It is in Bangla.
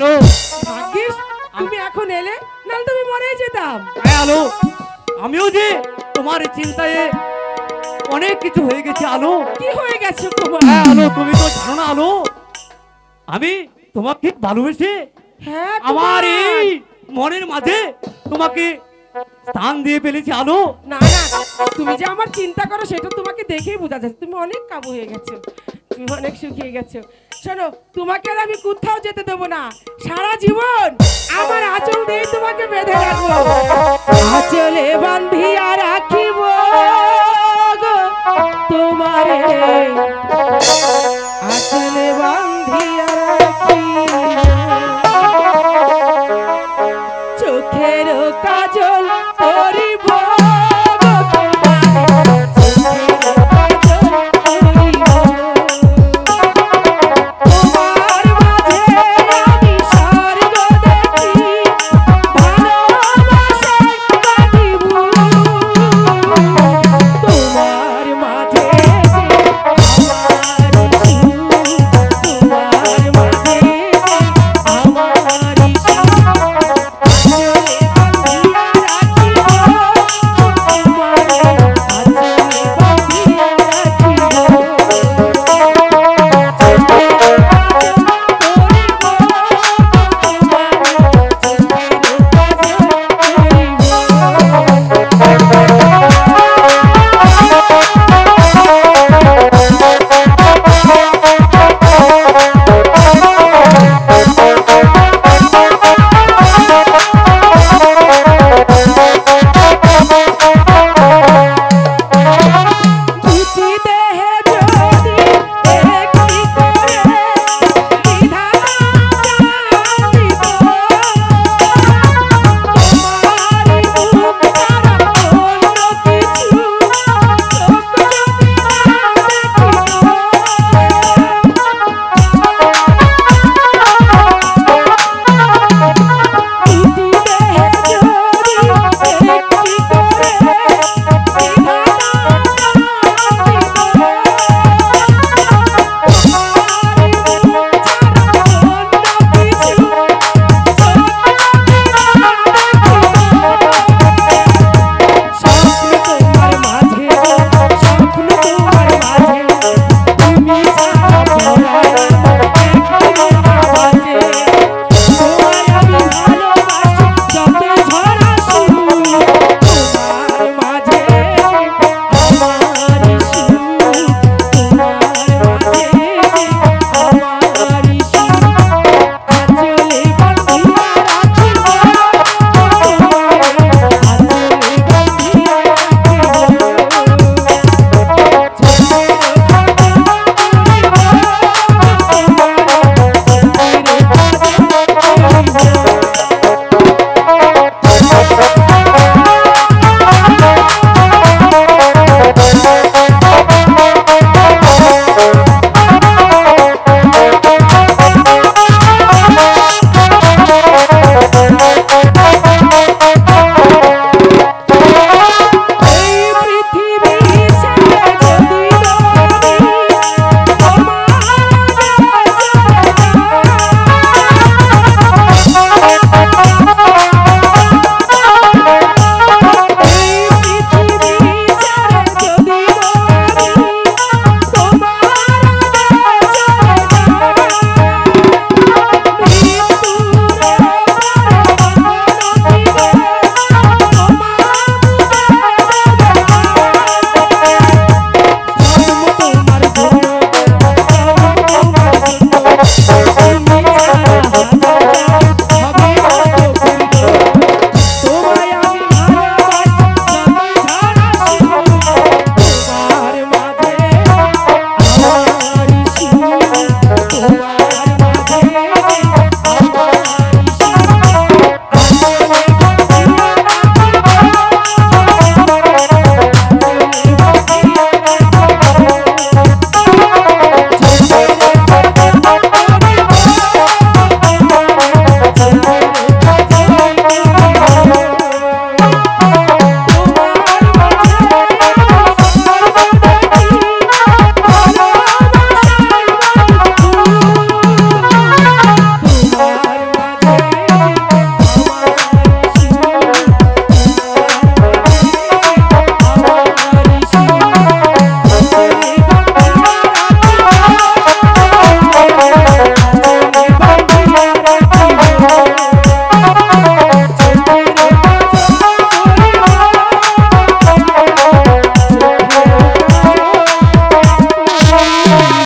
আলো ভাগ্যিস তুমি এখন এলে, নাহলে তুমি মরেই যেতাম। হ্যাঁ আলো, আমিও যে তোমার চিন্তায় অনেক কিছু হয়ে গেছে আলো। কি হয়ে গেছে তোমার? হ্যাঁ আলো, তুমি তো জানো না আলো, আমি তোমাকে ভালোবেসে হ্যাঁ আমার এই মনের মাঝে তোমাকে স্থান দিয়ে ফেলেছি আলো। না না, তুমি যে আমার চিন্তা করো সেটা তোমাকে দেখেই বোঝা যাচ্ছে। তুমি অনেক কাবু হয়ে গেছো, তুমি অনেক শুকিয়ে গেছো। শোনো, তোমাকে আর আমি কোথাও যেতে দেবো না। সারা জীবন আমার আঁচল দিয়ে তোমাকে বেঁধে রাখবো, আঁচলে বান্ধিয়া রাখিব।